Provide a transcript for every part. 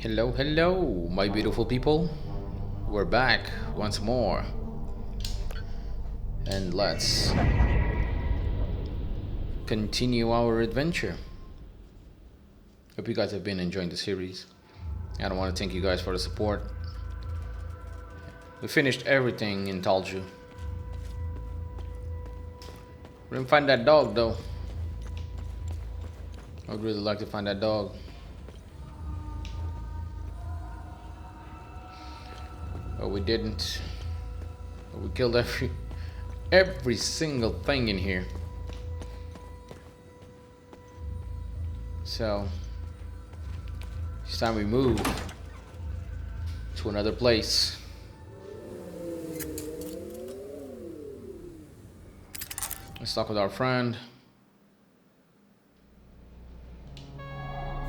Hello, hello, my beautiful people. We're back once more. And let's continue our adventure. Hope you guys have been enjoying the series. And I want to thank you guys for the support. We finished everything in Talju. We didn't find that dog though. I would really like to find that dog. But we didn't. But we killed every single thing in here. So it's time we move to another place. Let's talk with our friend.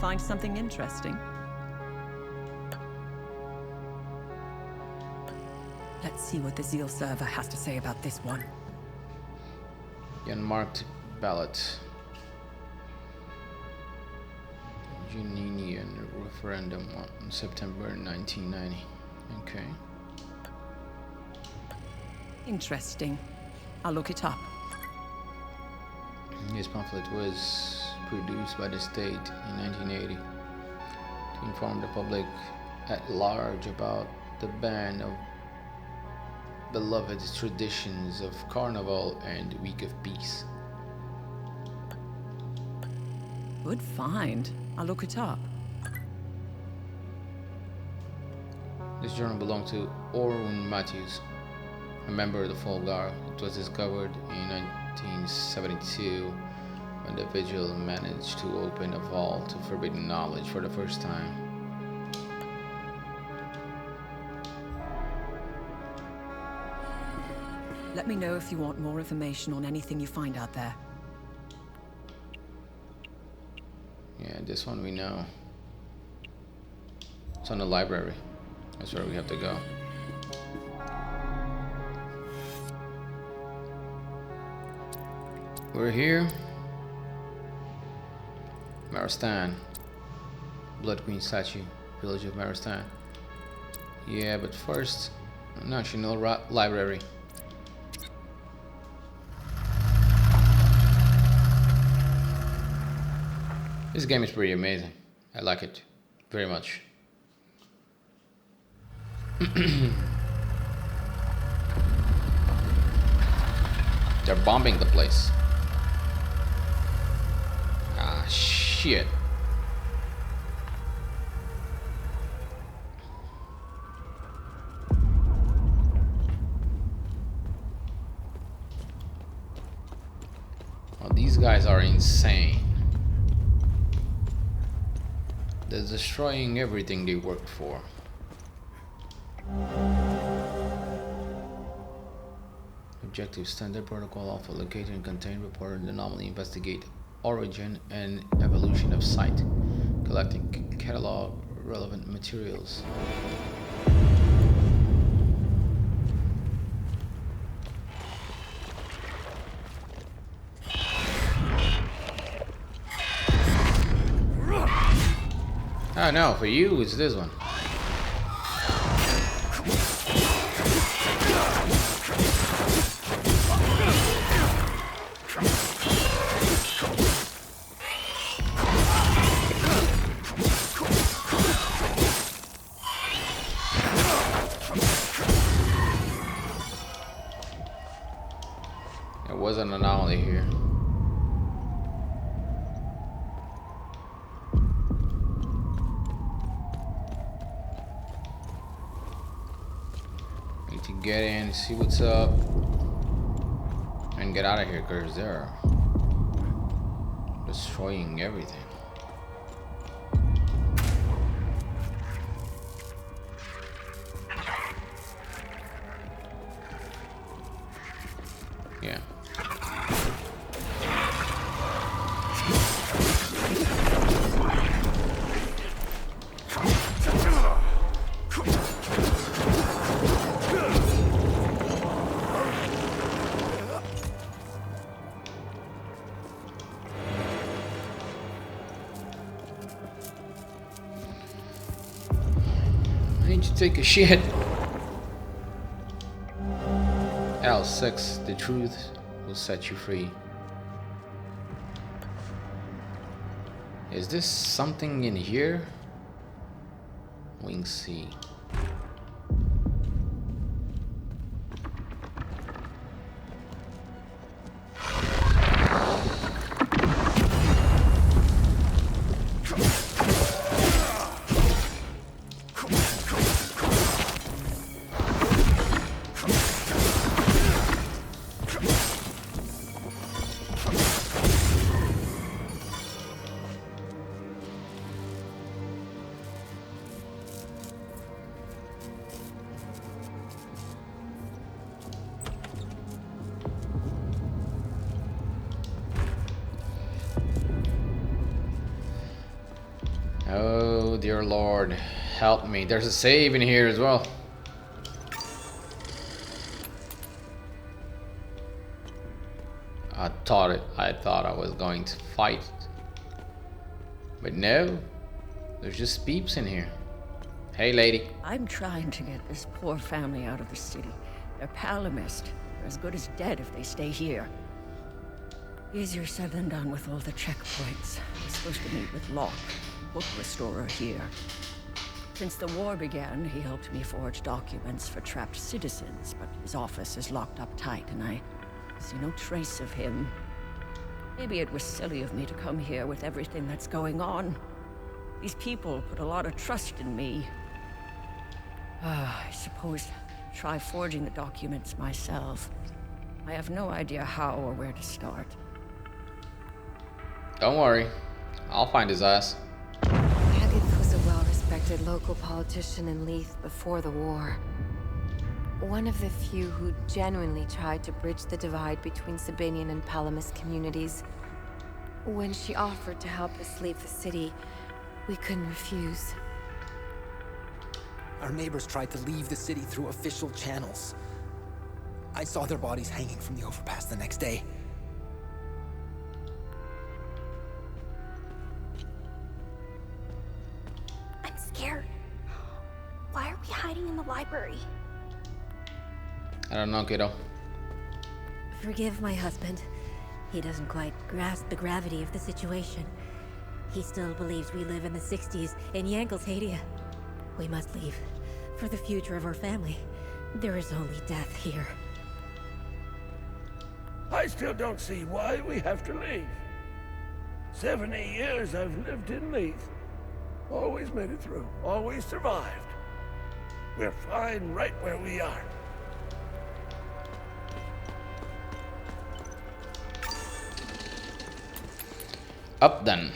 Find something interesting? Let's see what the Zeal server has to say about this one. The unmarked ballot. Juninian referendum on September 1990. Okay. Interesting. I'll look it up. This pamphlet was produced by the state in 1980 to inform the public at large about the ban of beloved traditions of Carnival and Week of Peace. Good find. I'll look it up. This journal belonged to Orun Matthews, a member of the Folgar. It was discovered in 1972 when the Vigil managed to open a vault of forbidden knowledge for the first time. Let me know if you want more information on anything you find out there. Yeah, this one we know. It's on the library. That's where we have to go. We're here. Maristan. Blood Queen statue. Village of Maristan. Yeah, but first, National Library. This game is pretty amazing. I like it very much. They're bombing the place. Ah, shit. Well, these guys are insane. They're destroying everything they worked for. Objective: Standard Protocol Alpha. Locate and contain reported anomaly. Investigate origin and evolution of site. Collecting catalog relevant materials. Oh no, for you it's this one. There was an anomaly here. Need to get in, see what's up, and get out of here because they're destroying everything. Yeah. need to take a shit. L6, the truth will set you free. Is this something in here? Wing C. Oh dear Lord, help me. There's a save in here as well. I thought I was going to fight. But no, there's just peeps in here. Hey lady. I'm trying to get this poor family out of the city. They're Palamist. They're as good as dead if they stay here. Easier said than done with all the checkpoints. I was supposed to meet with Locke, book restorer here. Since the war began, he helped me forge documents for trapped citizens, but his office is locked up tight, and I see no trace of him. Maybe it was silly of me to come here with everything that's going on. These people put a lot of trust in me. I suppose try forging the documents myself. I have no idea how or where to start. Don't worry, I'll find his ass. Haggith was a well-respected local politician in Lethe before the war. One of the few who genuinely tried to bridge the divide between Sabinian and Palamist communities. When she offered to help us leave the city, we couldn't refuse. Our neighbors tried to leave the city through official channels. I saw their bodies hanging from the overpass the next day. I'm scared. Why are we hiding in the library? I don't know, kiddo. Forgive my husband. He doesn't quite grasp the gravity of the situation. He still believes we live in the 60s in Yankel's. We must leave. For the future of our family. There is only death here. I still don't see why we have to leave. 70 years I've lived in Lethe. Always made it through. Always survived. We're fine right where we are. Up then.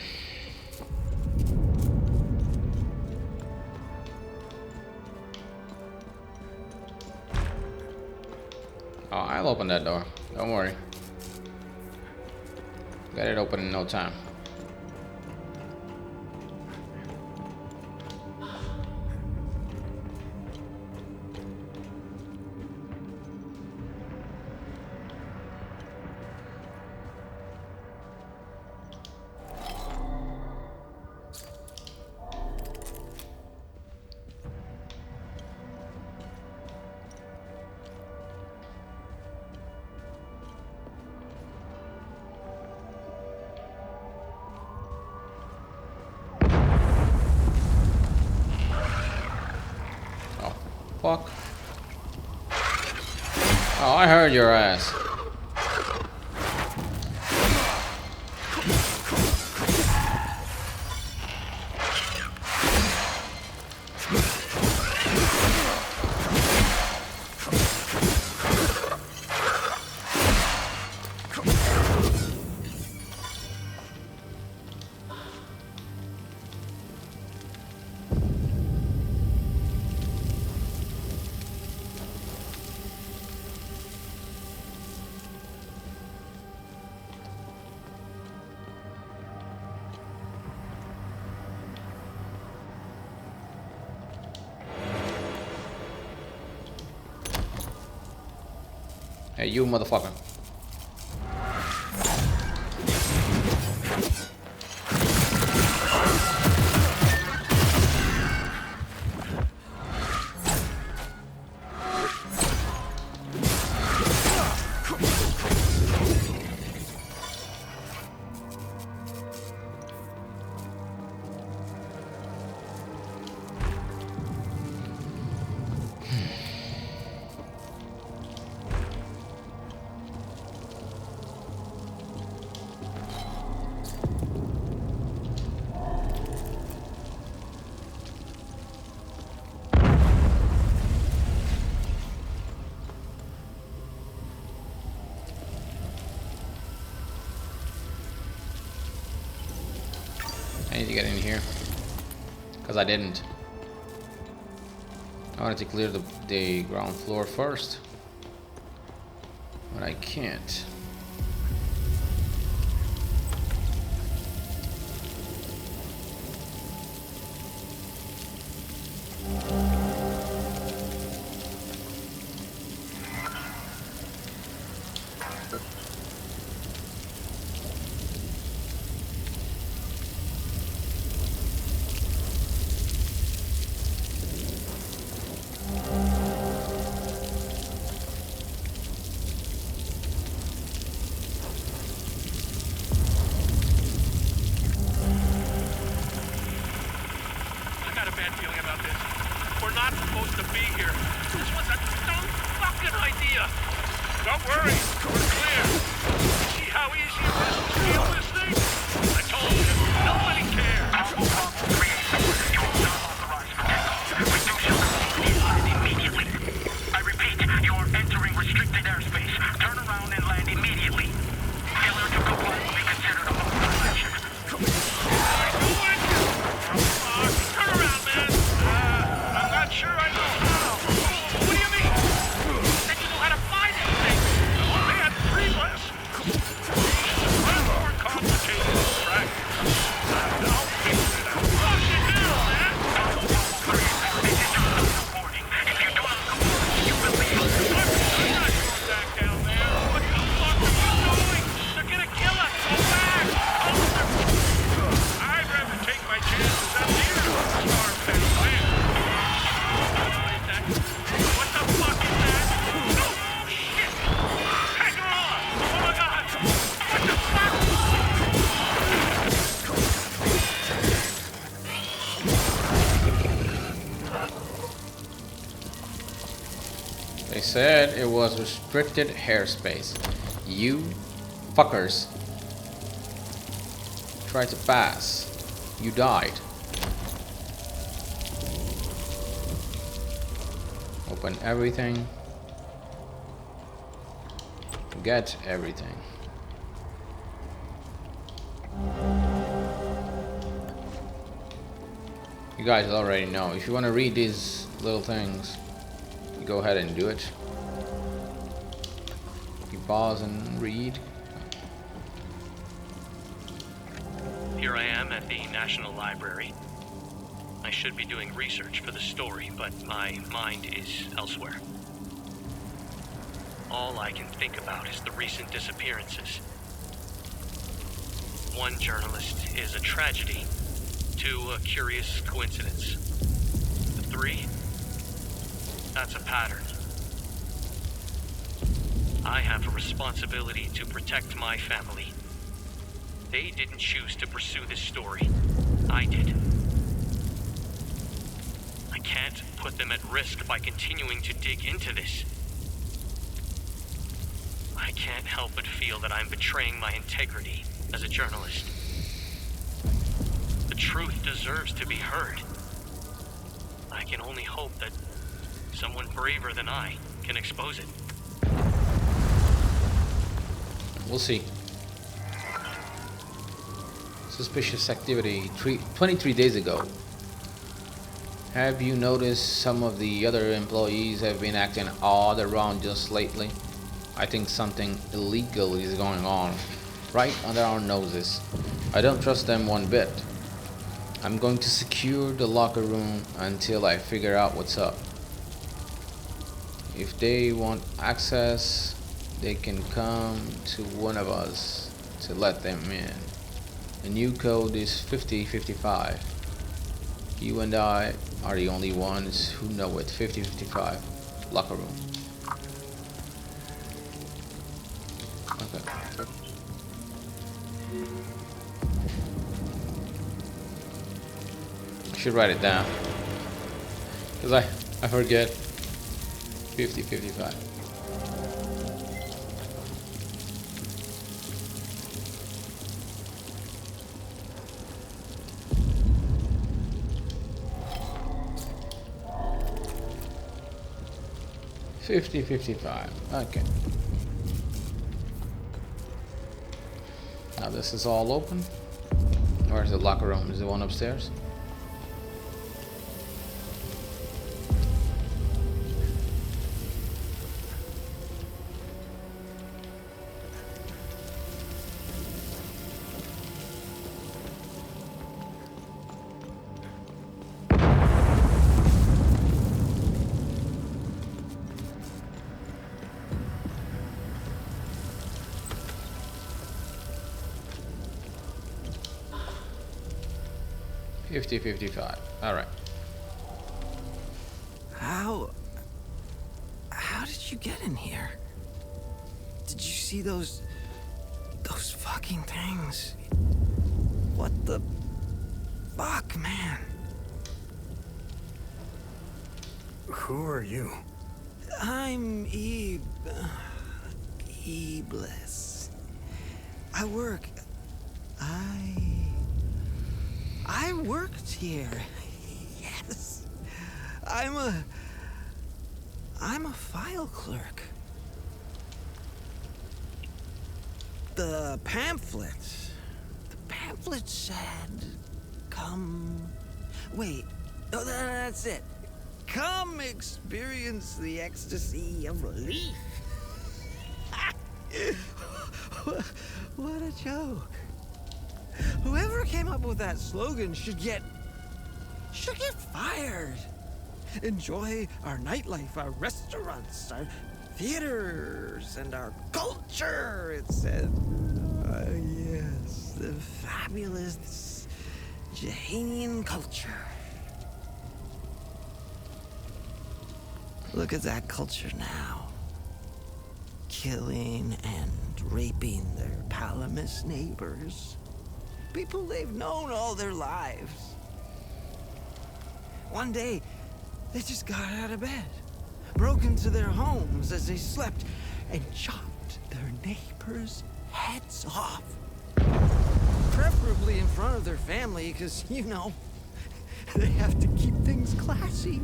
Oh, I'll open that door. Don't worry. Get it open in no time. Fuck. Oh, I heard your ass. Hey, you motherfucker. here. Because I didn't. I wanted to clear the ground floor first. But I can't. They said it was restricted airspace. You fuckers tried to pass. You died. Open everything. Get everything. You guys already know. If you want to read these little things, you go ahead and do it. You pause and read. Here I am at the National Library. I should be doing research for the story, but my mind is elsewhere. All I can think about is the recent disappearances. One journalist is a tragedy, two a curious coincidence. The three, that's a pattern. I have a responsibility to protect my family. They didn't choose to pursue this story. I did. I can't put them at risk by continuing to dig into this. I can't help but feel that I'm betraying my integrity as a journalist. The truth deserves to be heard. I can only hope that someone braver than I can expose it. We'll see. Suspicious activity 23 days ago. Have you noticed some of the other employees have been acting odd around just lately? I think something illegal is going on right under our noses. I don't trust them one bit. I'm going to secure the locker room until I figure out what's up. If they want access, they can come to one of us to let them in. The new code is 5055. You and I are the only ones who know it. 5055. Locker room. Okay. I should write it down. Because I forget. 5055. Okay. Now this is all open. Where's the locker room? Is the one upstairs? $50-55. All right. How did you get in here? Did you see those fucking things? What the fuck, man? Who are you? I'm Iblis. I worked here. Yes. I'm a file clerk. The pamphlet said, come... Wait, no, that's it. Come experience the ecstasy of relief. What a joke. Whoever came up with that slogan should get fired. Enjoy our nightlife, our restaurants, our theaters, and our culture, it said. Yes, the fabulous Jahanian culture. Look at that culture now. Killing and raping their Palamis neighbors. People they've known all their lives. One day, they just got out of bed, broke into their homes as they slept, and chopped their neighbors' heads off. Preferably in front of their family, because, you know, they have to keep things classy.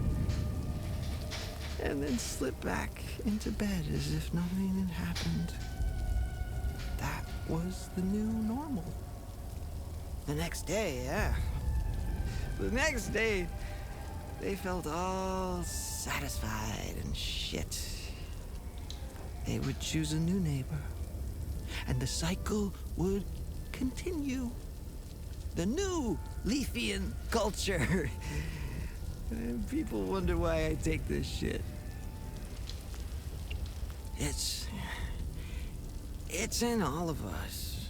And then slip back into bed as if nothing had happened. That was the new normal. The next day, they felt all satisfied and shit. They would choose a new neighbor, and the cycle would continue. The new Lethian culture. And people wonder why I take this shit. It's in all of us.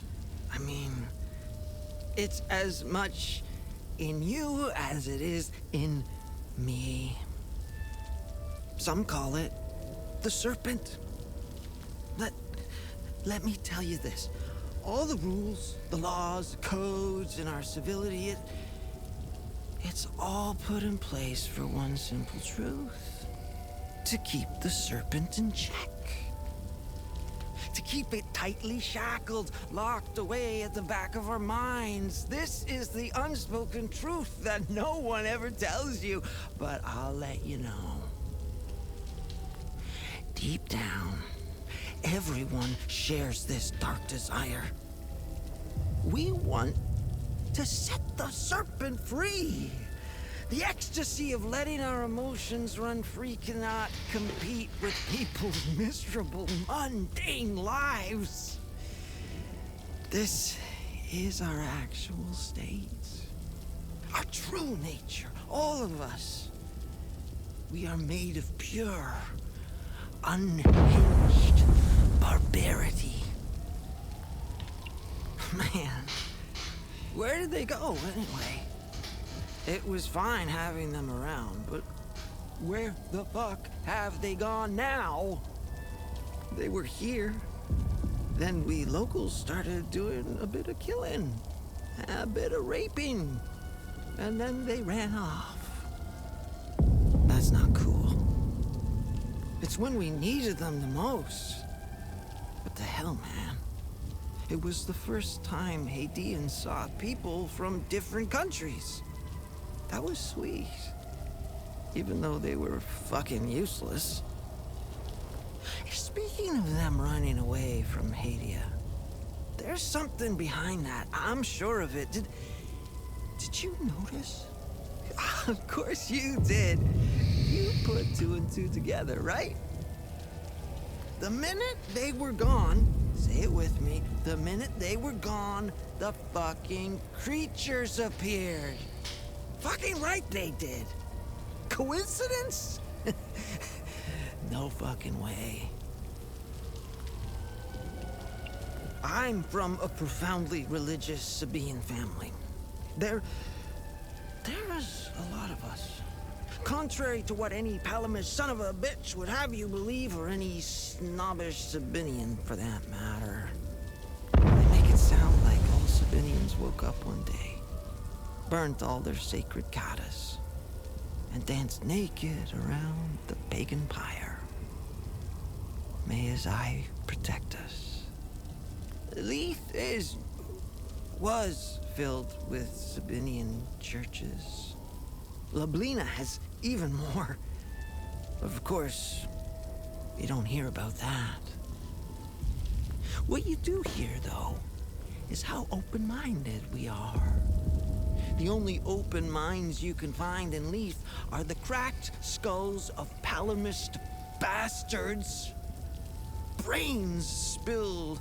I mean, it's as much in you as it is in me. Some call it the serpent. Let me tell you this. All the rules, the laws, the codes, and our civility, it's all put in place for one simple truth. To keep the serpent in check. To keep it tightly shackled, locked away at the back of our minds. This is the unspoken truth that no one ever tells you, but I'll let you know. Deep down, everyone shares this dark desire. We want to set the serpent free. The ecstasy of letting our emotions run free cannot compete with people's miserable, mundane lives. This is our actual state. Our true nature, all of us. We are made of pure, unhinged barbarity. Man, where did they go anyway? It was fine having them around, but where the fuck have they gone now? They were here. Then we locals started doing a bit of killing, a bit of raping, and then they ran off. That's not cool. It's when we needed them the most. What the hell, man? It was the first time Hadeans saw people from different countries. That was sweet. Even though they were fucking useless. Speaking of them running away from Hadia, there's something behind that. I'm sure of it. Did you notice? Of course you did. You put two and two together, right? The minute they were gone, say it with me, the minute they were gone, the fucking creatures appeared. Fucking right they did. Coincidence? No fucking way. I'm from a profoundly religious Sabaean family. There is a lot of us. Contrary to what any Palamist son of a bitch would have you believe, or any snobbish Sabinian for that matter. They make it sound like all Sabinians woke up one day, burnt all their sacred katas, and danced naked around the pagan pyre. May his eye protect us. Lethe was filled with Sabinian churches. Lablina has even more. Of course, you don't hear about that. What you do hear, though, is how open-minded we are. The only open minds you can find in Lethe are the cracked skulls of Palamist bastards. Brains spilled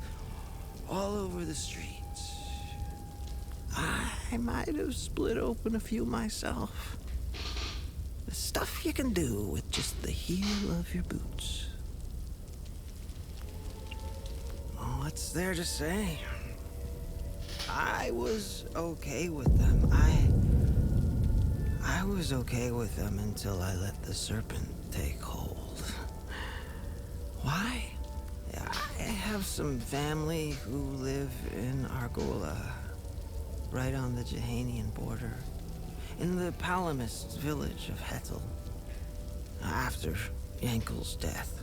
all over the streets. I might have split open a few myself. The stuff you can do with just the heel of your boots. Oh, what's there to say? I was okay with them. I was okay with them until I let the serpent take hold. Why? I have some family who live in Argola, right on the Jehanian border, in the Palamist village of Hetel. After Yankel's death,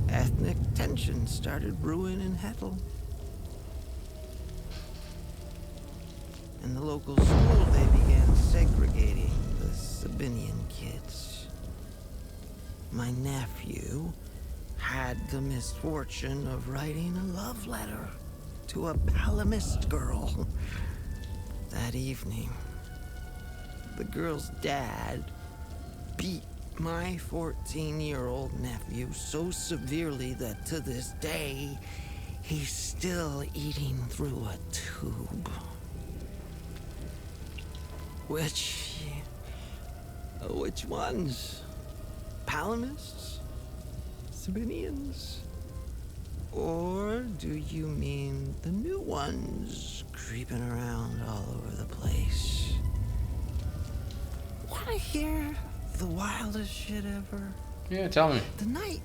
ethnic tension started brewing in Hetel. In the local school, they began segregating the Sabinian kids. My nephew had the misfortune of writing a love letter to a Palamist girl. That evening, the girl's dad beat my 14-year-old nephew so severely that to this day, he's still eating through a tube. Which ones? Palamists? Sabinians? Or do you mean the new ones creeping around all over the place? Wanna hear the wildest shit ever? Yeah, tell me. The night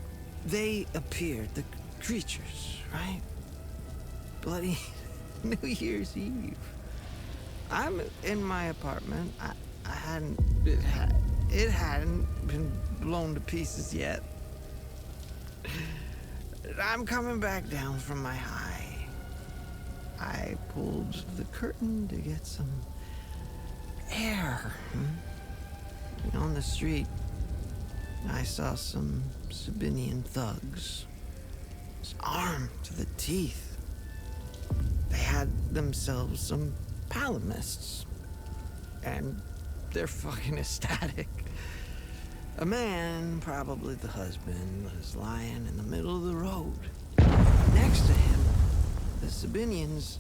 they appeared, the creatures, right? Bloody New Year's Eve. I'm in my apartment. It hadn't been blown to pieces yet. I'm coming back down from my high. I pulled the curtain to get some air. On the street, I saw some Sabinian thugs, armed to the teeth. They had themselves some Palamists, and they're fucking ecstatic. A man, probably the husband, was lying in the middle of the road. Next to him, the Sabinians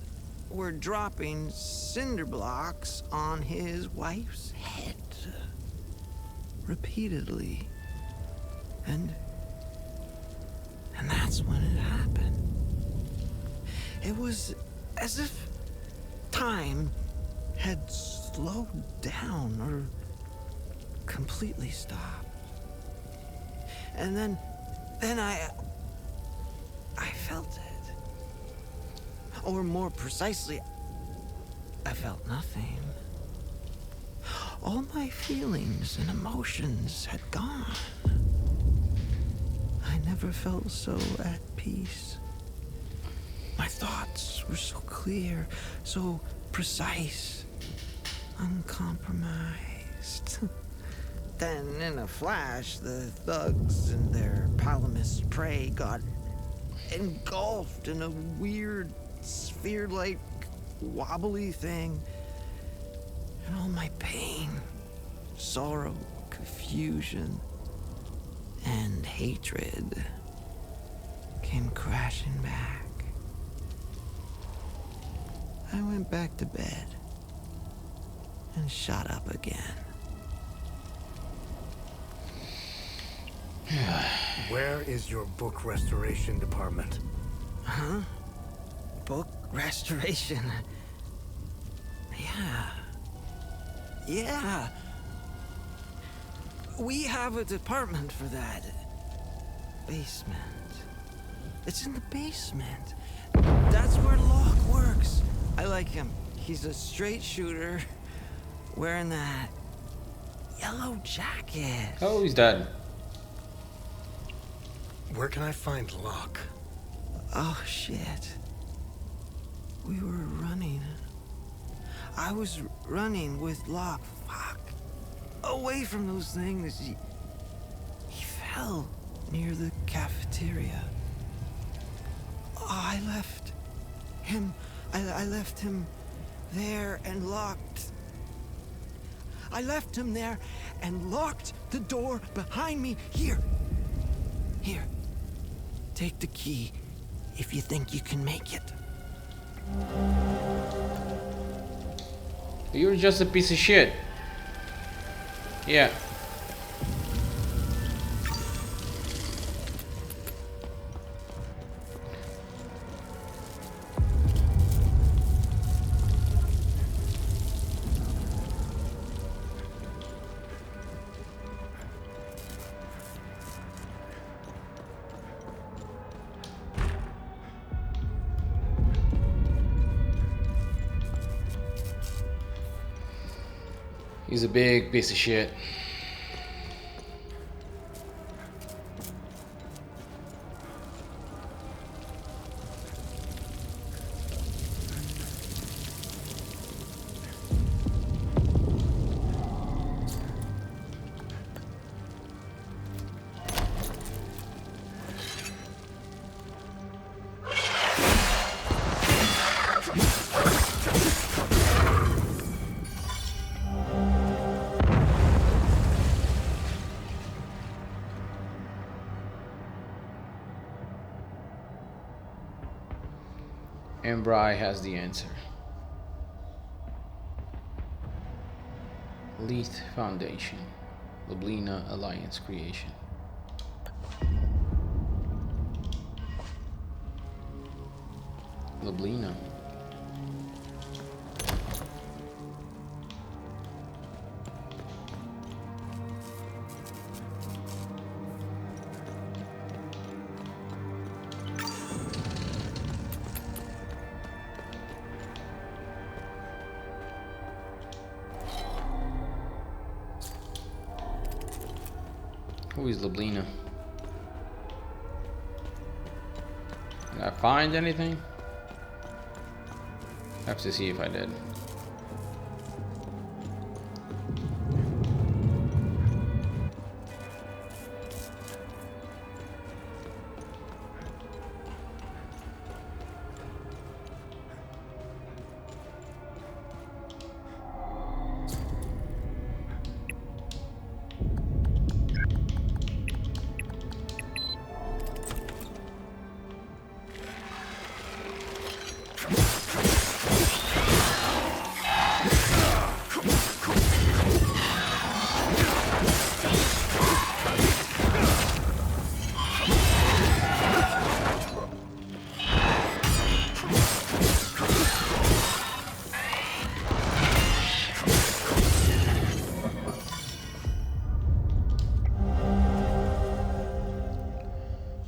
were dropping cinder blocks on his wife's head. Repeatedly. And that's when it happened. It was as if time had slowed down or completely stopped. And then I felt it. Or more precisely, I felt nothing. All my feelings and emotions had gone. I never felt so at peace. My thoughts were so clear, so precise, uncompromised. Then, in a flash, the thugs and their Palamist prey got engulfed in a weird, sphere-like, wobbly thing. And all my pain, sorrow, confusion, and hatred came crashing back. I went back to bed and shot up again. Where is your book restoration department? Huh? Book restoration? Yeah. We have a department for that. Basement. It's in the basement. That's where Locke works. I like him. He's a straight shooter, wearing that yellow jacket. Oh, he's dead. Where can I find Locke? Oh, shit. We were running. I was running with Locke. Fuck. Away from those things. He fell near the cafeteria. I left him. I left him there and locked. I left him there and locked the door behind me. Here. Take the key if you think you can make it. You're just a piece of shit. Yeah. He's a big piece of shit. Embry has the answer. Lethe Foundation, Lublina Alliance creation. Lublina. Who is Lublina? Did I find anything? I have to see if I did.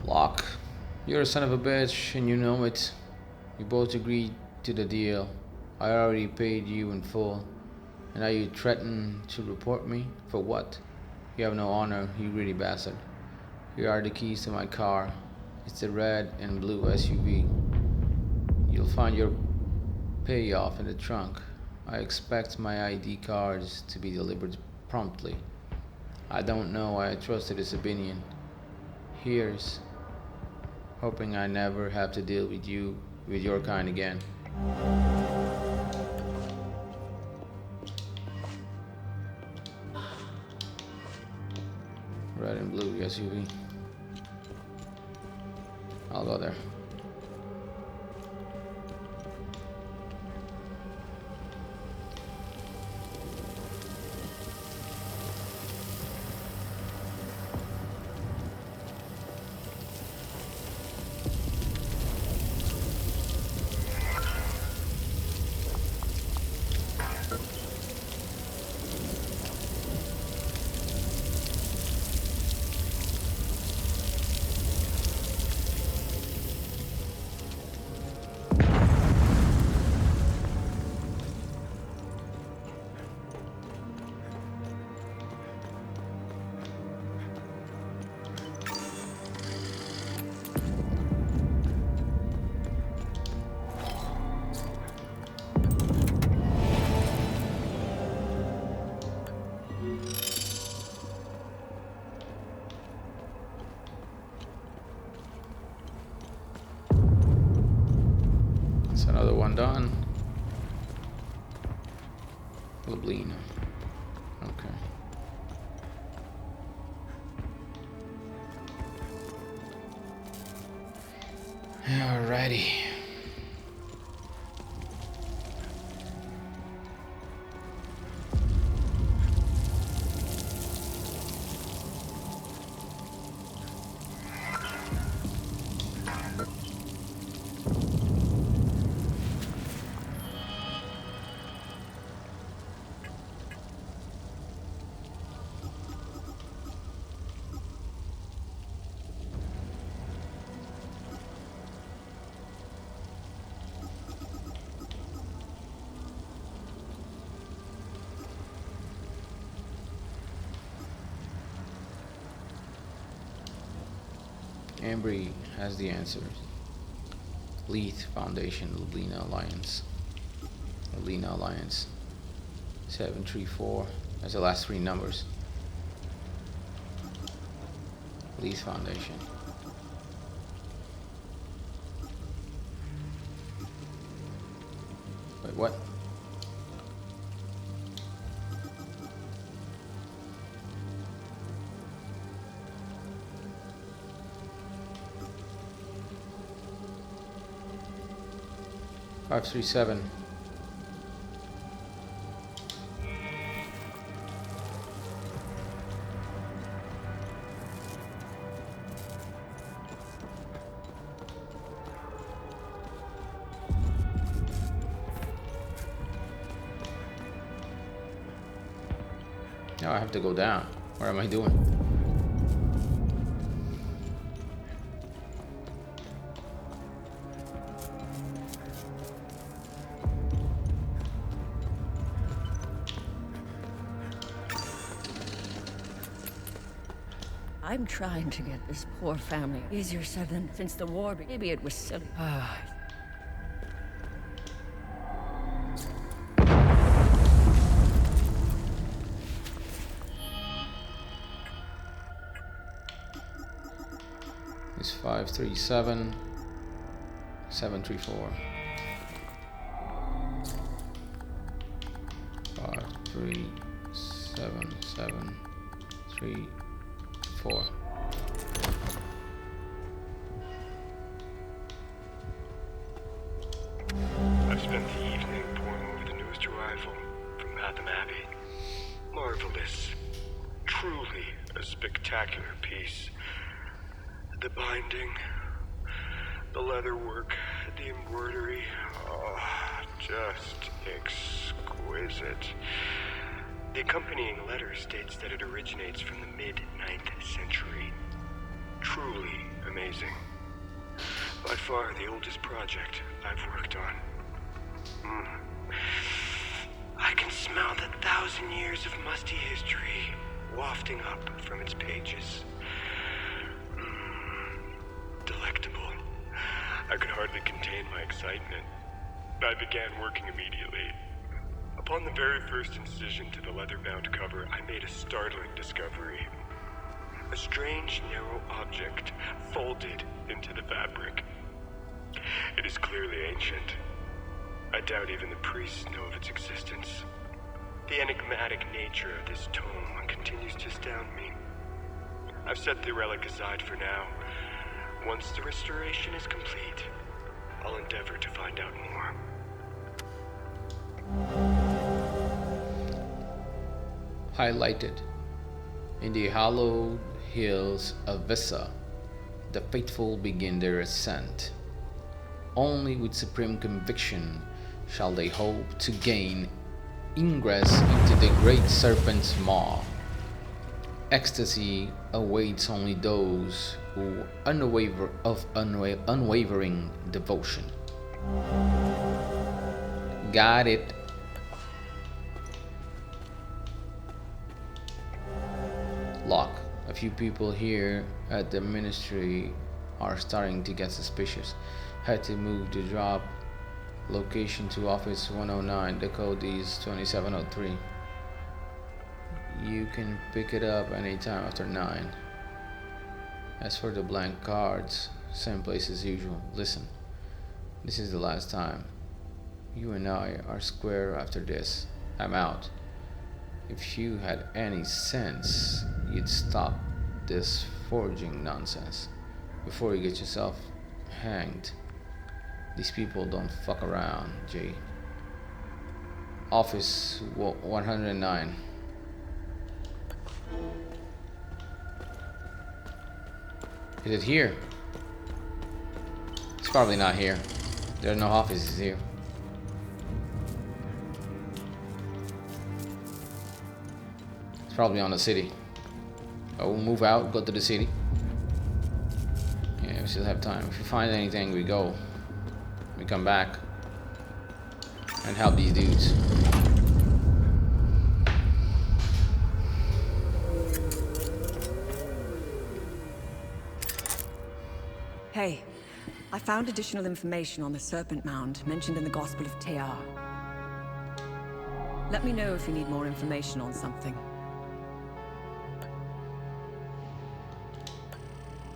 Locke, you're a son of a bitch and you know it. We both agreed to the deal. I already paid you in full. And now you threaten to report me? For what? You have no honor, you greedy bastard. Here are the keys to my car. It's the red and blue SUV. You'll find your payoff in the trunk. I expect my ID cards to be delivered promptly. I don't know why I trusted his opinion. Here's hoping I never have to deal with your kind again. Red and blue SUV. I'll go there. Another one done. Lublina. Okay. Alrighty. Ambry has the answers. Lethe Foundation, Lublina Alliance. Lublina Alliance. 734. That's the last three numbers. Lethe Foundation. Wait, what? Five, 3, 7. Now I have to go down. What am I doing? I'm trying to get this poor family easier said than since the war. Maybe it was silly. It's 5, 3, 7, 7, 3, 4. 5, 3, 7, 7, 3, 4. I've spent the evening poring over the newest arrival from Latham Abbey. Marvelous. Truly a spectacular piece. The binding, the leather work, the embroidery, just exquisite. The accompanying letter states that it originates from the mid-9th century. Truly amazing. By far the oldest project I've worked on. I can smell the 1,000 years of musty history wafting up from its pages. Delectable. I could hardly contain my excitement. I began working immediately. Upon the very first incision to the leather-bound cover, I made a startling discovery. A strange, narrow object folded into the fabric. It is clearly ancient. I doubt even the priests know of its existence. The enigmatic nature of this tome continues to astound me. I've set the relic aside for now. Once the restoration is complete, I'll endeavor to find out more. Highlighted. In the hallowed hills of Vissa, the faithful begin their ascent. Only with supreme conviction shall they hope to gain ingress into the great serpent's maw. Ecstasy awaits only those who unwavering devotion. Got it. Lock. A few people here at the ministry are starting to get suspicious. Had to move the drop location to office 109. The code is 2703. You can pick it up anytime after 9. As for the blank cards, same place as usual. Listen, this is the last time. You and I are square after this. I'm out. If you had any sense, you'd stop this forging nonsense before you get yourself hanged. These people don't fuck around, Jay. Office 109. Is it here? It's probably not here. There are no offices here. It's probably on the city. Oh, we'll move out, go to the city. Yeah, we still have time. If we find anything, we go. We come back and help these dudes. Hey, I found additional information on the Serpent Mound mentioned in the Gospel of Tear. Let me know if you need more information on something.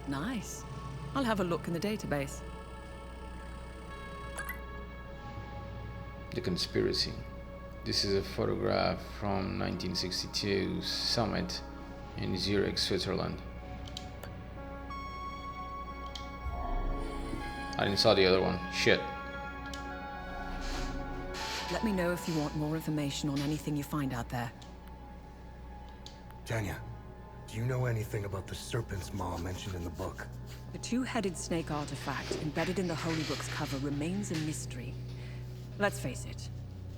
Nice. I'll have a look in the database. The conspiracy. This is a photograph from 1962 summit in Zurich, Switzerland. I didn't saw the other one. Shit. Let me know if you want more information on anything you find out there. Tanya, do you know anything about the Serpent's Maw mentioned in the book? The two-headed snake artifact embedded in the Holy Book's cover remains a mystery. Let's face it,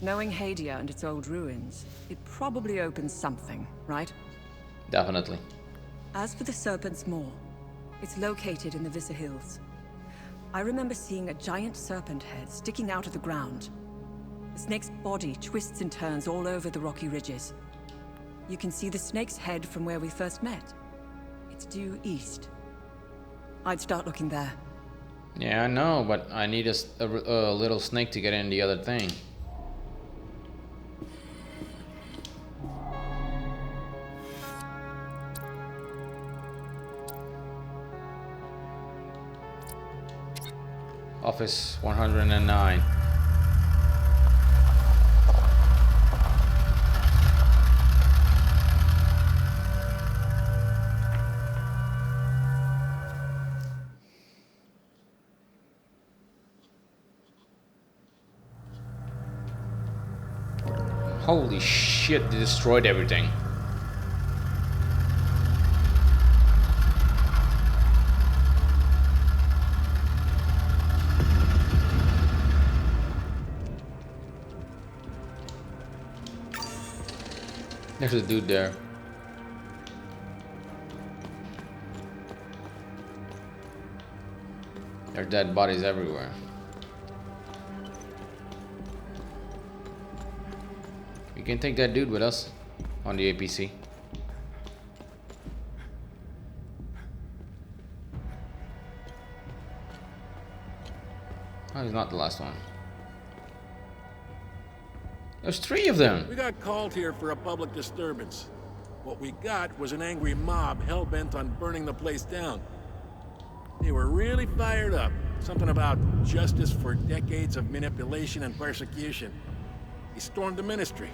knowing Hadia and its old ruins, it probably opens something, right? Definitely. As for the Serpent's Maw, it's located in the Vissa Hills. I remember seeing a giant serpent head sticking out of the ground. The snake's body twists and turns all over the rocky ridges. You can see the snake's head from where we first met. It's due east. I'd start looking there. Yeah, I know, but I need a little snake to get in the other thing. Office 109. Holy shit, they destroyed everything. There's a dude there. There are dead bodies everywhere. We can take that dude with us on the APC. Oh, he's not the last one. There's 3 of them. We got called here for a public disturbance. What we got was an angry mob hell-bent on burning the place down. They were really fired up. Something about justice for decades of manipulation and persecution. He stormed the ministry.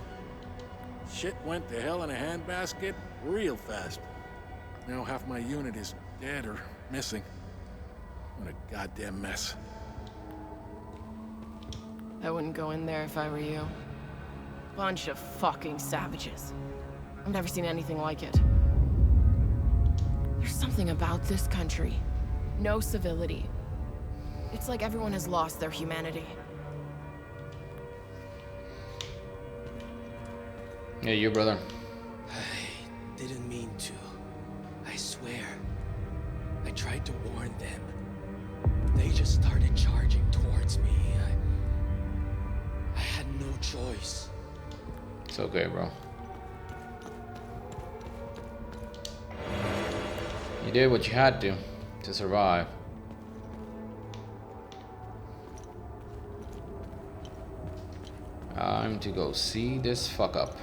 Shit went to hell in a handbasket real fast. Now half my unit is dead or missing. What a goddamn mess. I wouldn't go in there if I were you. Bunch of fucking savages. I've never seen anything like it. There's something about this country. No civility. It's like everyone has lost their humanity. Yeah, you, brother. I didn't mean to. I swear. I tried to warn them. They just started charging towards me. I had no choice. It's okay, bro. You did what you had to survive. Time to go see this fuck up.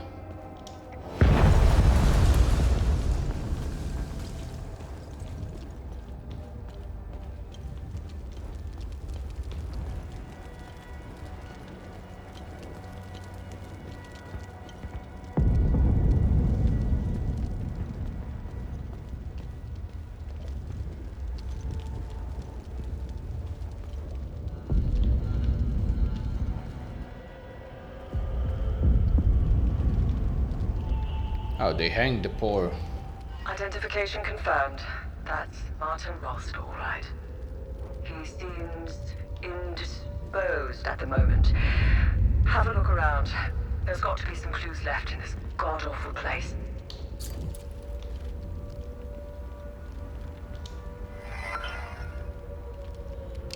Oh, they hanged the poor. Identification confirmed. That's Martin Rost, all right. He seems indisposed at the moment. Have a look around. There's got to be some clues left in this god-awful place.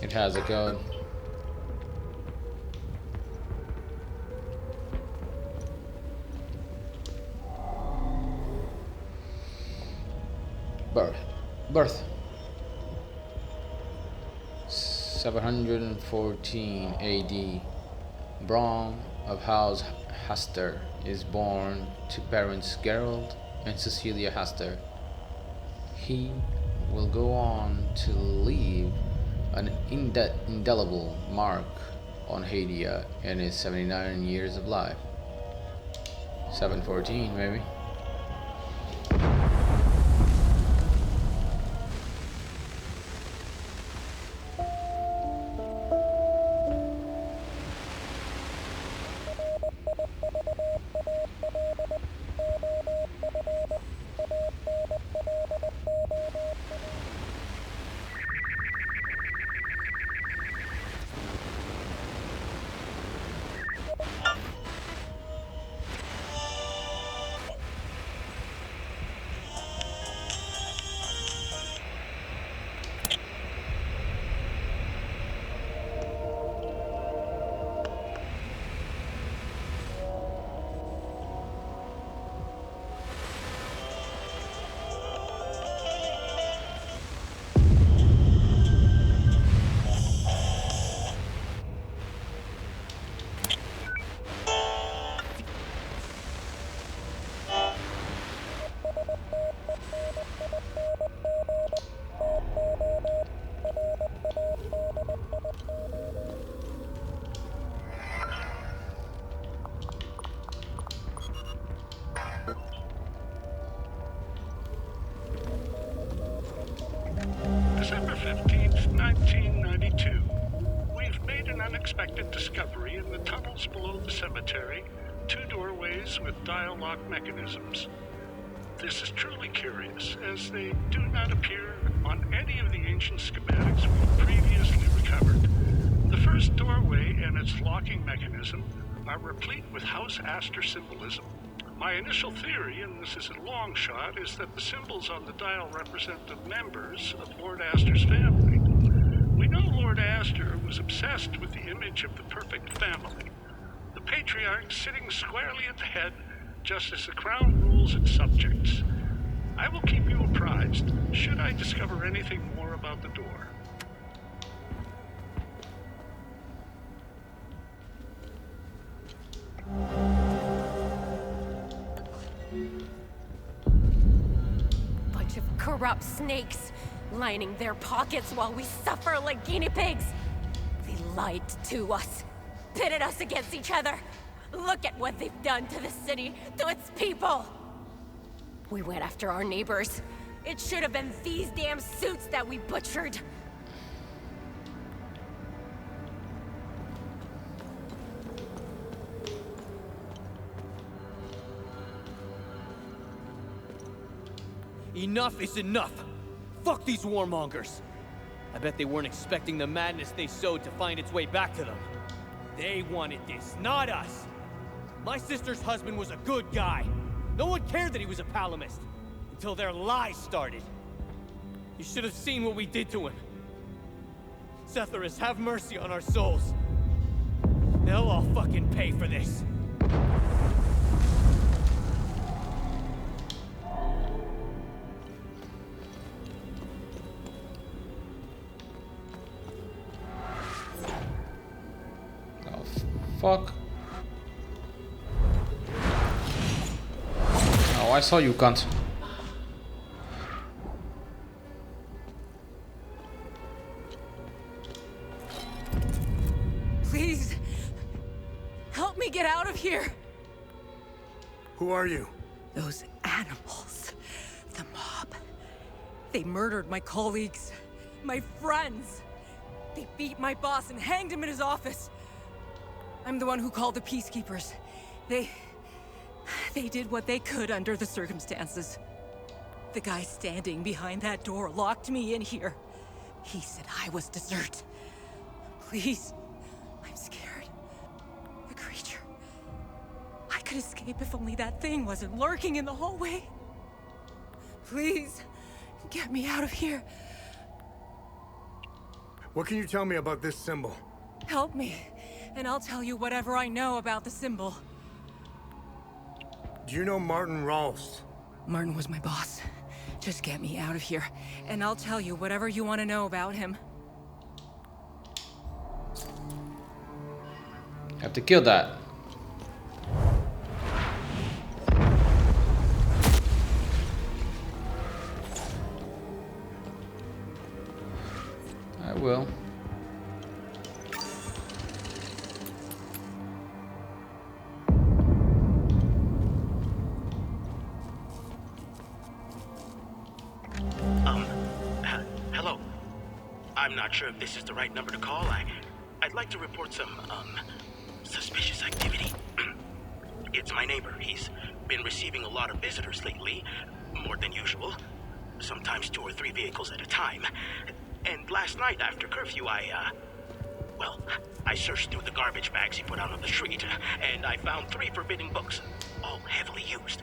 It has a code. Birth. 714 AD. Braun of House Hastur is born to parents Gerald and Cecilia Hastur. He will go on to leave an indelible mark on Hadia in his 79 years of life. 714, maybe. December 15th, 1992. We've made an unexpected discovery in the tunnels below the cemetery. 2 doorways with dial lock mechanisms. This is truly curious, as they do not appear on any of the ancient schematics we've previously recovered. The first doorway and its locking mechanism are replete with House Astor symbolism. My initial theory, and this is a long shot, is that the symbols on the dial represent the members of Lord Astor's family. We know Lord Astor was obsessed with the image of the perfect family. The patriarch sitting squarely at the head, just as the crown rules its subjects. I will keep you apprised, should I discover anything more about the door. Bunch of corrupt snakes, lining their pockets while we suffer like guinea pigs. They lied to us, pitted us against each other. Look at what they've done to the city, to its people. We went after our neighbors, It should have been these damn suits that we butchered. Enough is enough! Fuck these warmongers! I bet they weren't expecting the madness they sowed to find its way back to them. They wanted this, not us! My sister's husband was a good guy. No one cared that he was a Palamist. Until their lies started. You should have seen what we did to him. Setharus, have mercy on our souls. They'll all fucking pay for this. Fuck. Oh, I saw you, cunt. Please, help me get out of here. Who are you? Those animals. The mob. They murdered my colleagues. My friends. They beat my boss and hanged him in his office. I'm the one who called the peacekeepers. They did what they could under the circumstances. The guy standing behind that door locked me in here. He said I was dessert. Please, I'm scared. The creature. I could escape if only that thing wasn't lurking in the hallway. Please, get me out of here. What can you tell me about this symbol? Help me, and I'll tell you whatever I know about the symbol. Do you know Martin Ralst? Martin was my boss. Just get me out of here, and I'll tell you whatever you want to know about him. Have to kill that. I will. Hello. I'm not sure if this is the right number to call. I'd like to report some, suspicious activity. It's my neighbor. He's been receiving a lot of visitors lately, more than usual. Sometimes 2 or 3 vehicles at a time. And last night after curfew, I searched through the garbage bags he put out on the street, and I found 3 forbidden books, all heavily used.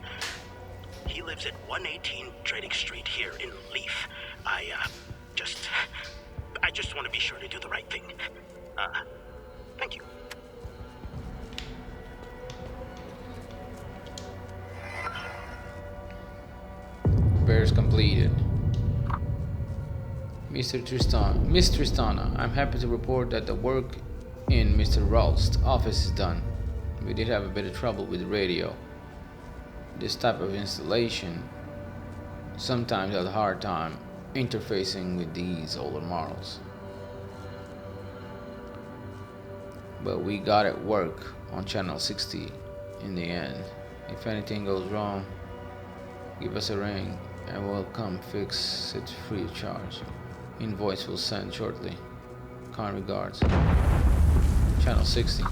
He lives at 118 Trading Street here in Lethe. I just want to be sure to do the right thing. Thank you. Repairs completed. Miss Tristana, I'm happy to report that the work in Mr. Ralst's office is done. We did have a bit of trouble with the radio. This type of installation sometimes has a hard time interfacing with these older models. But we got it work on channel 60 in the end. If anything goes wrong, give us a ring and we'll come fix it free of charge. Invoice will send shortly. Kind regards. Channel 60.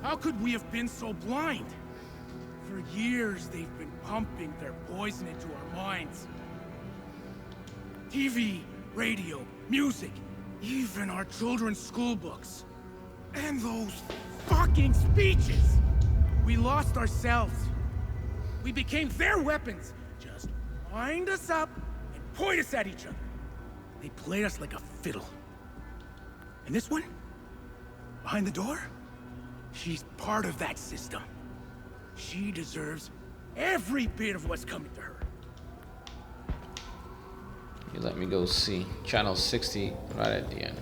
How could we have been so blind? For years, they've been pumping their poison into our minds. TV, radio, music, even our children's school books. And those fucking speeches! We lost ourselves. We became their weapons. Just wind us up and point us at each other. They played us like a fiddle. And this one? Behind the door? She's part of that system. She deserves every bit of what's coming to her. You let me go see channel 60 right at the end.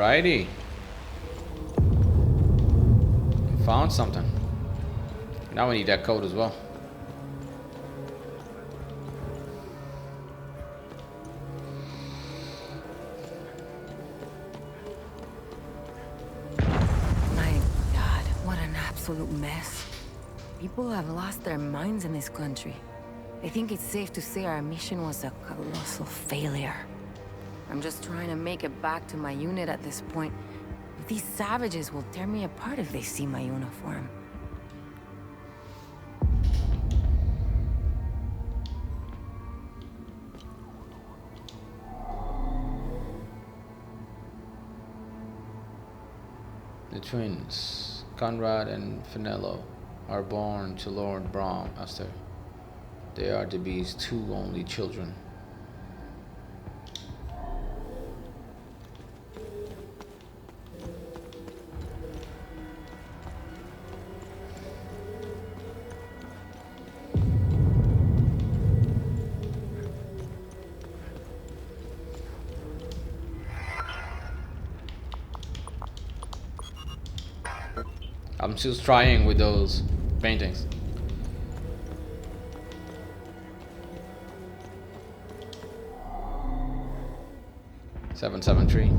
Alrighty. Found something. Now we need that code as well. My God, what an absolute mess. People have lost their minds in this country. I think it's safe to say our mission was a colossal failure. I'm just trying to make it back to my unit at this point. These savages will tear me apart if they see my uniform. The twins, Conrad and Finello, are born to Lord Brahm after they are the beast's two only children. I'm still trying with those paintings. Seven, 3.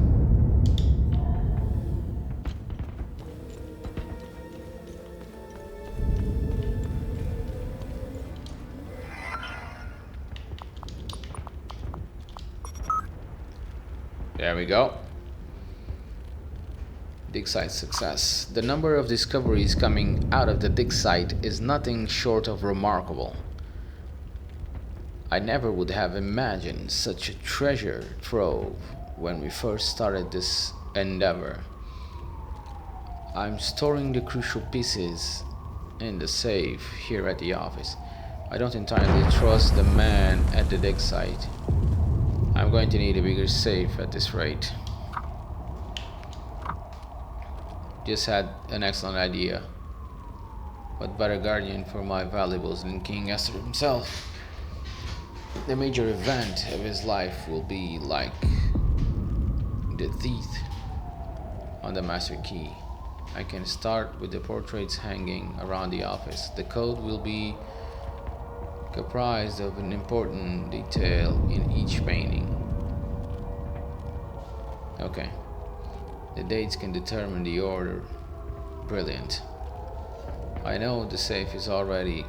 There we go. Dig site success. The number of discoveries coming out of the dig site is nothing short of remarkable. I never would have imagined such a treasure trove when we first started this endeavor. I'm storing the crucial pieces in the safe here at the office. I don't entirely trust the man at the dig site. I'm going to need a bigger safe at this rate. Just had an excellent idea. What better guardian for my valuables than King Esther himself? The major event of his life will be like the teeth on the master key. I can start with the portraits hanging around the office. The code will be comprised of an important detail in each painting. Okay. The dates can determine the order. Brilliant. I know the safe is already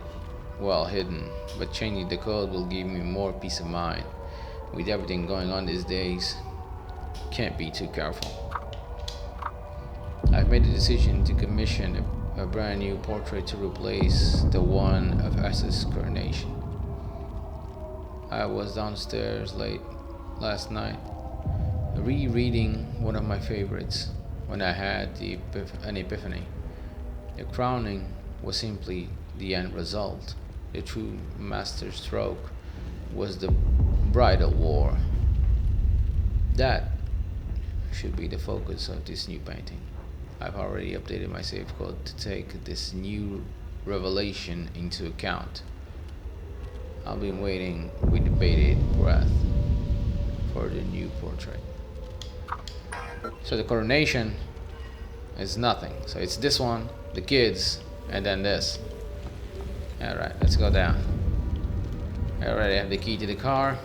well hidden, but changing the code will give me more peace of mind. With everything going on these days, can't be too careful. I've made the decision to commission a brand new portrait to replace the one of S's coronation. I was downstairs late last night, rereading one of my favorites when I had an epiphany. The crowning was simply the end result. The true master stroke was the bridal war. That should be the focus of this new painting. I've already updated my save code to take this new revelation into account. I'll be waiting with bated breath for the new portrait. So the coronation is nothing. So it's this one, the kids, and then this. Alright, let's go down. I already have the key to the car.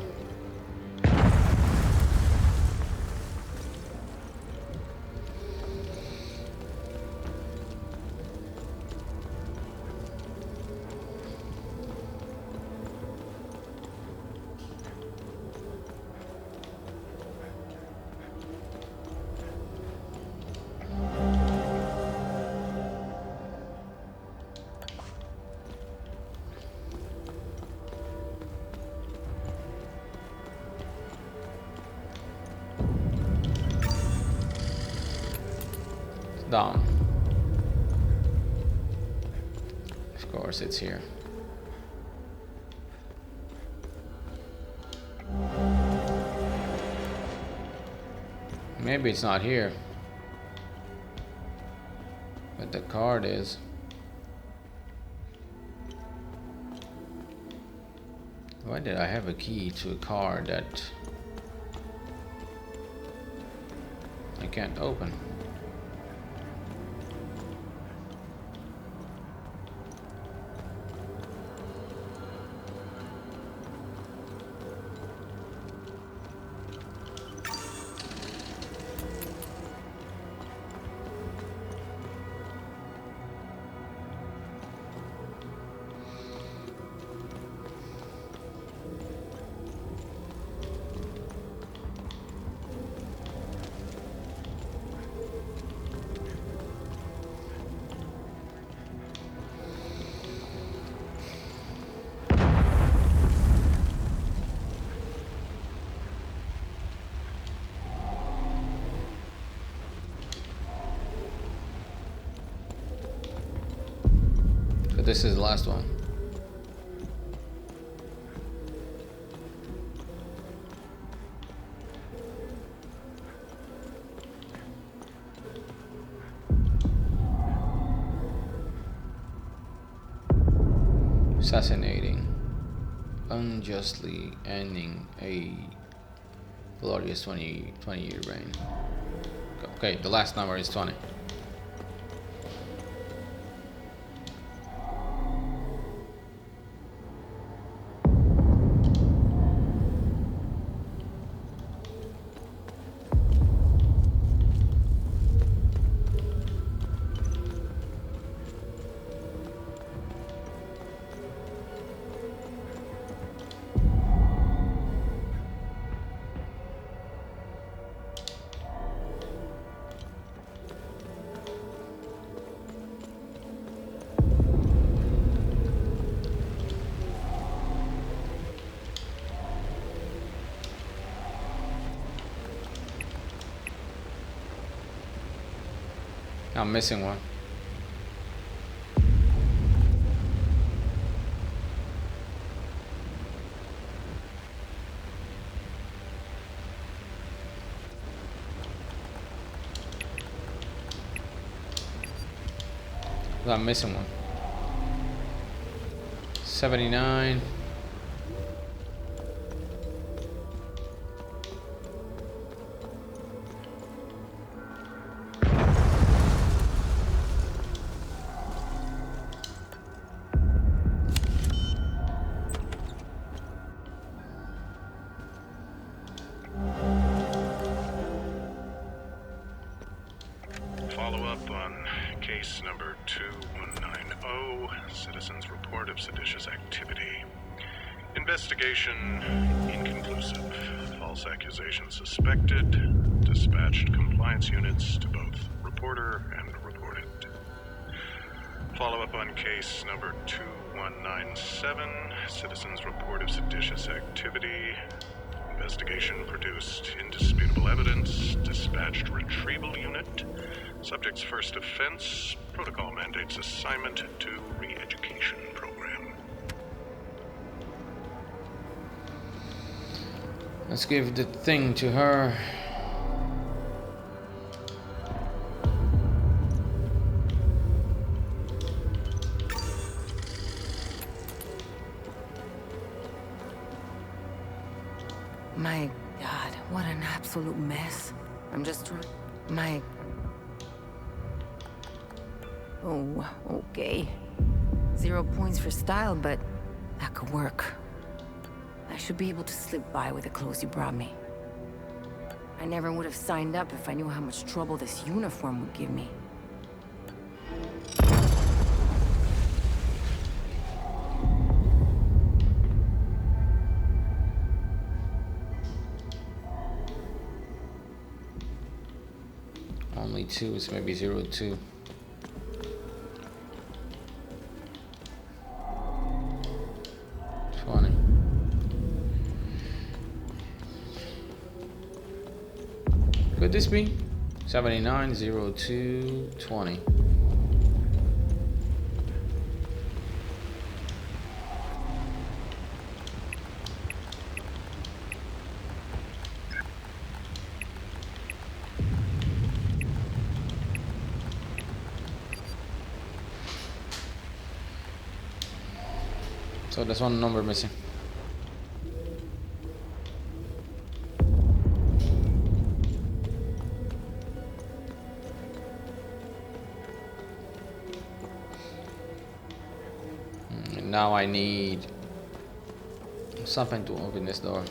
Down. Of course, it's here. Maybe it's not here, but the card is. Why did I have a key to a card that I can't open. But this is the last one. Assassinating, unjustly ending a glorious 20-year reign. Okay, the last number is 20. I'm missing one. I'm missing one. 79. Follow-up on case number 2190, Citizen's Report of Seditious Activity. Investigation inconclusive. False accusation suspected. Dispatched compliance units to both reporter and reported. Follow-up on case number 2197, Citizen's Report of Seditious Activity. Investigation produced indisputable evidence. Dispatched retrieval unit. Subject's first offense. Protocol mandates assignment to re-education program. Let's give the thing to her. My God, what an absolute mess. I'm just trying... Oh, okay. 0 points for style, but that could work. I should be able to slip by with the clothes you brought me. I never would have signed up if I knew how much trouble this uniform would give me. Only 2, so maybe 02. Could this be 79 02 20? So there's one number missing. Now I need something to open this door.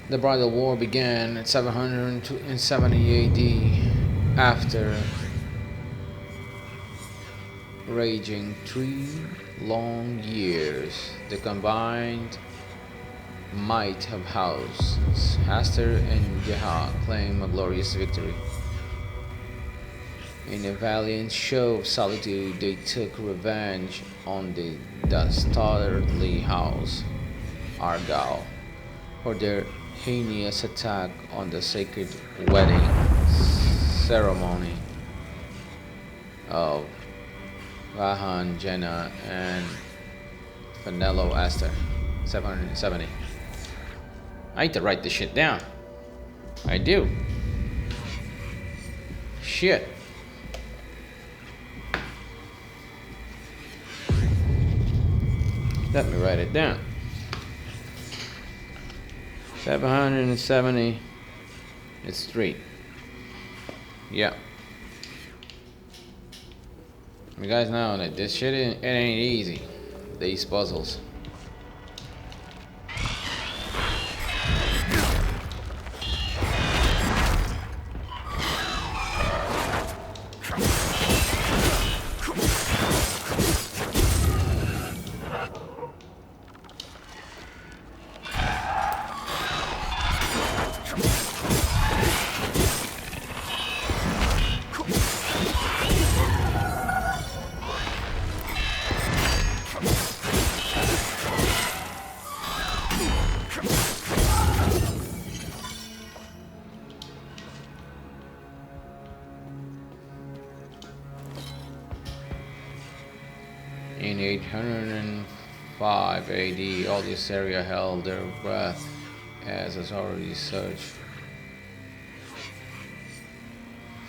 The bridal war began at 770 AD after raging 3 long years. The combined might of houses Aster and Jeha claim a glorious victory. In a valiant show of solitude, they took revenge on the dastardly house Argyll for their heinous attack on the sacred wedding ceremony of Vahan, Jenna, and Fenello Aster. 770. I need to write this shit down. I do. Shit. Let me write it down. 770. It's 3. Yeah. You guys know that this shit it ain't easy. These puzzles. In 805 AD, all this area held their breath as authorities searched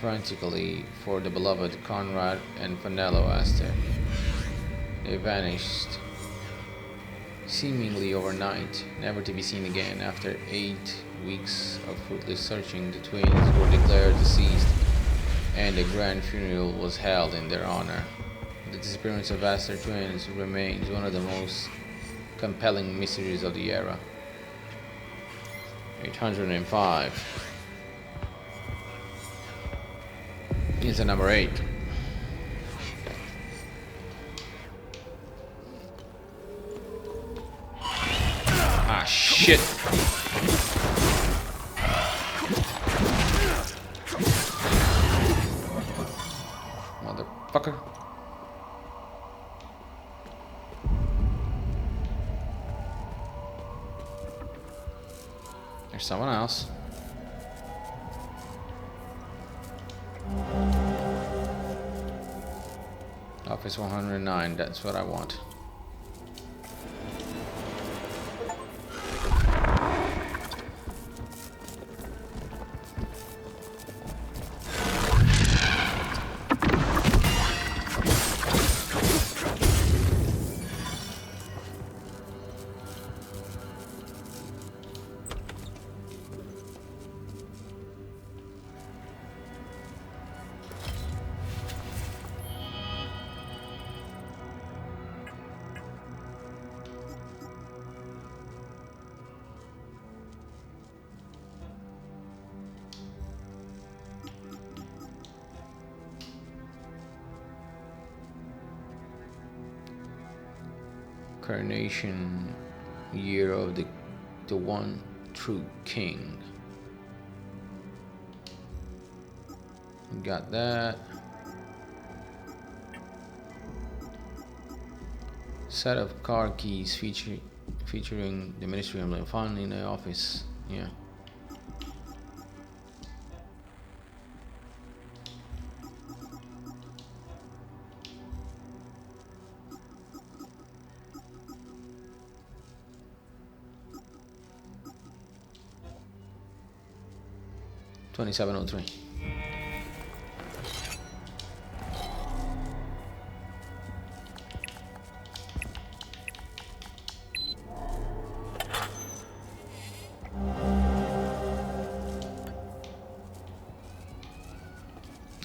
frantically for the beloved Conrad and Fenello Aster. They vanished seemingly overnight, never to be seen again. After 8 weeks of fruitless searching, the twins were declared deceased, and a grand funeral was held in their honor. The disappearance of Aster twins remains one of the most compelling mysteries of the era. 805 is the number 8. Ah, shit. Motherfucker. There's someone else. Office 109, that's what I want. Coronation year of the one true king. Got that. Set of car keys featuring the Ministry emblem found in the office. Yeah. $27.03.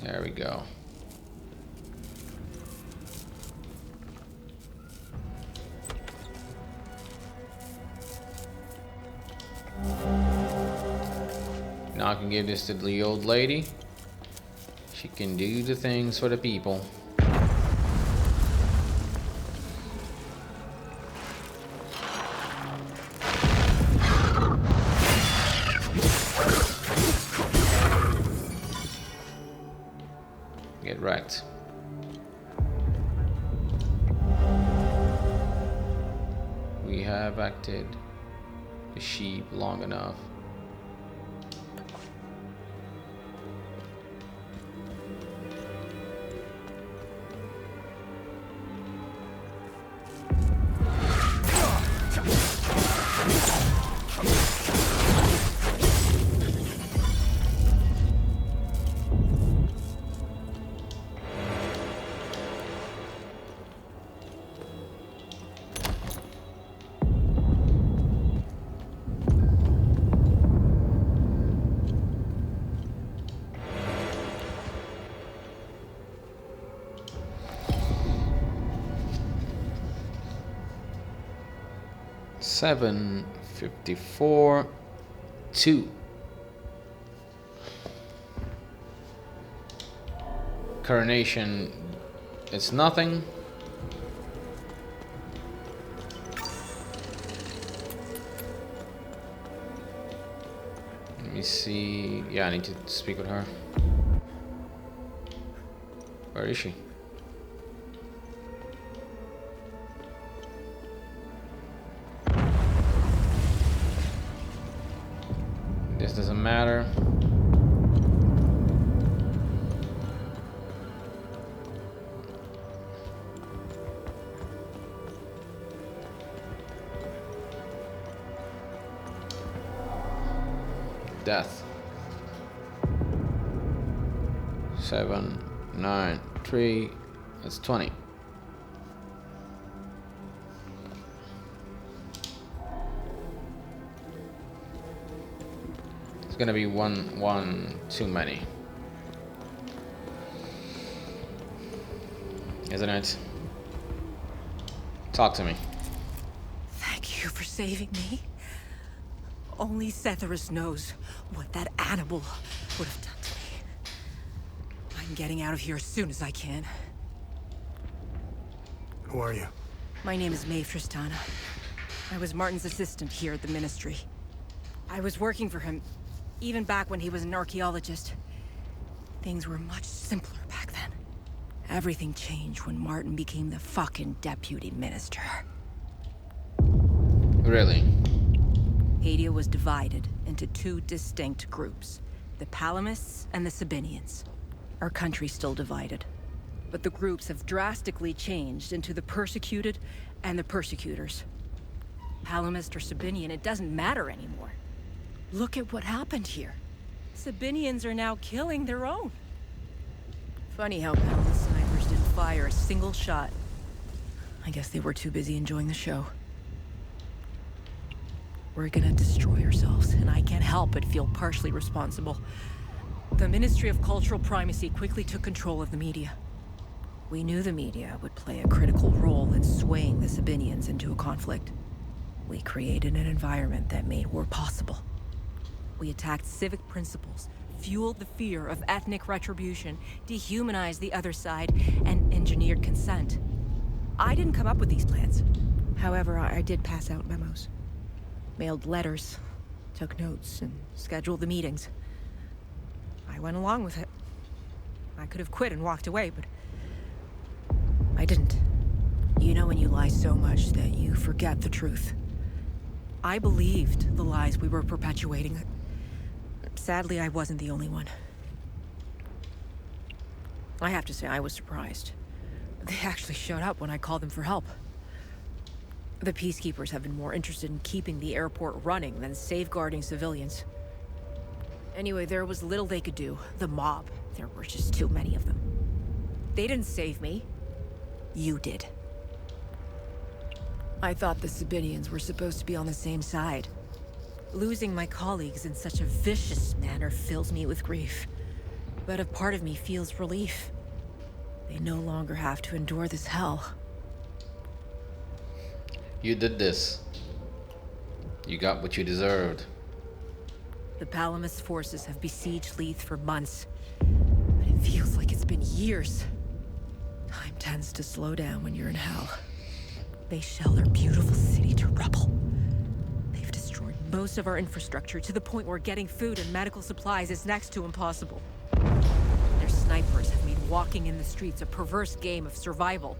There we go. Now I can give this to the old lady. She can do the things for the people. Get wrecked. We have acted the sheep long enough. $7.54 2. Coronation, it's nothing. Let me see. Yeah, I need to speak with her. Where is she? This doesn't matter. Death. 7, 9, 3. That's 20. It's gonna be one too many, isn't it? Talk to me. Thank you for saving me. Only Setherus knows what that animal would have done to me. I'm getting out of here as soon as I can. Who are you? My name is Mae Tristana. I was Martin's assistant here at the Ministry. I was working for him, even back when he was an archaeologist. Things were much simpler back then. Everything changed when Martin became the fucking deputy minister. Really? Hadia was divided into two distinct groups, the Palamists and the Sabinians. Our country's still divided, but the groups have drastically changed into the persecuted and the persecutors. Palamist or Sabinian, it doesn't matter anymore. Look at what happened here. Sabinians are now killing their own. Funny how Palast snipers didn't fire a single shot. I guess they were too busy enjoying the show. We're gonna destroy ourselves, and I can't help but feel partially responsible. The Ministry of Cultural Primacy quickly took control of the media. We knew the media would play a critical role in swaying the Sabinians into a conflict. We created an environment that made war possible. We attacked civic principles, fueled the fear of ethnic retribution, dehumanized the other side, and engineered consent. I didn't come up with these plans. However, I did pass out memos. Mailed letters, took notes, and scheduled the meetings. I went along with it. I could have quit and walked away, but I didn't. You know when you lie so much that you forget the truth. I believed the lies we were perpetuating. Sadly, I wasn't the only one. I have to say, I was surprised. They actually showed up when I called them for help. The peacekeepers have been more interested in keeping the airport running than safeguarding civilians. Anyway, there was little they could do. The mob. There were just too many of them. They didn't save me. You did. I thought the Sabinians were supposed to be on the same side. Losing my colleagues in such a vicious manner fills me with grief. But a part of me feels relief. They no longer have to endure this hell. You did this. You got what you deserved. The Palamas forces have besieged Lethe for months, but it feels like it's been years. Time tends to slow down when you're in hell. They shelled our beautiful city to rubble. They've destroyed most of our infrastructure to the point where getting food and medical supplies is next to impossible. Their snipers have made walking in the streets a perverse game of survival.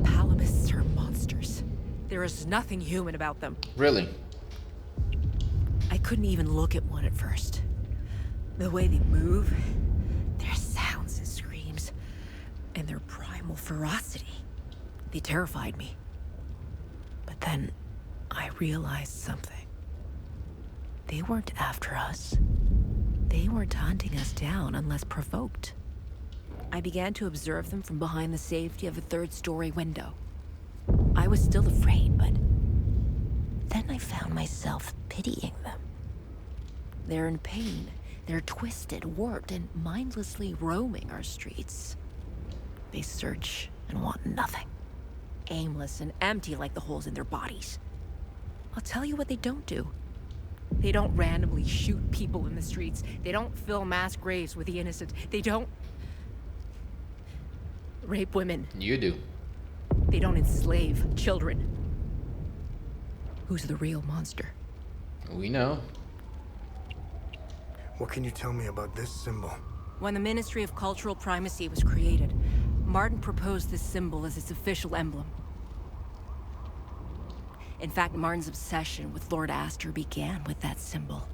Palamists are monsters. There is nothing human about them. Really? I couldn't even look at one at first. The way they move, their sounds and screams, and their primal ferocity. They terrified me. But then, I realized something. They weren't after us. They weren't hunting us down unless provoked. I began to observe them from behind the safety of a third-story window. I was still afraid, but then I found myself pitying them. They're in pain. They're twisted, warped, and mindlessly roaming our streets. They search and want nothing. Aimless and empty like the holes in their bodies. I'll tell you what they don't do. They don't randomly shoot people in the streets. They don't fill mass graves with the innocent. They don't rape women. You do. They don't enslave children. Who's the real monster? We know. What can you tell me about this symbol? When the Ministry of Cultural Primacy was created, Martin proposed this symbol as its official emblem. In fact, Martin's obsession with Lord Astor began with that symbol.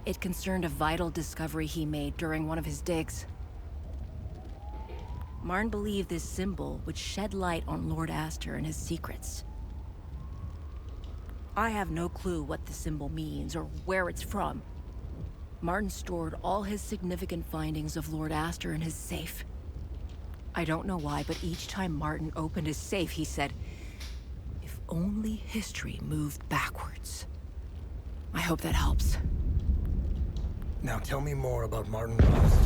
It concerned a vital discovery he made during one of his digs. Martin believed this symbol would shed light on Lord Astor and his secrets. I have no clue what the symbol means or where it's from. Martin stored all his significant findings of Lord Astor in his safe. I don't know why, but each time Martin opened his safe, he said, "If only history moved backwards." I hope that helps. Now tell me more about Martin Rost.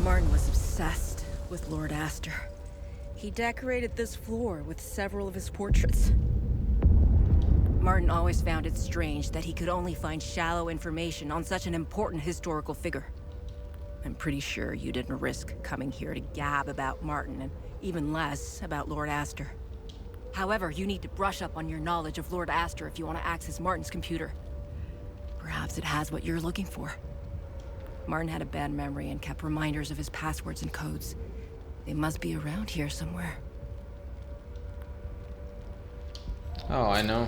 Martin was obsessed with Lord Astor. He decorated this floor with several of his portraits. Martin always found it strange that he could only find shallow information on such an important historical figure. I'm pretty sure you didn't risk coming here to gab about Martin, and even less about Lord Astor. However, you need to brush up on your knowledge of Lord Astor if you want to access Martin's computer. Perhaps it has what you're looking for. Martin had a bad memory and kept reminders of his passwords and codes. They must be around here somewhere. Oh, I know.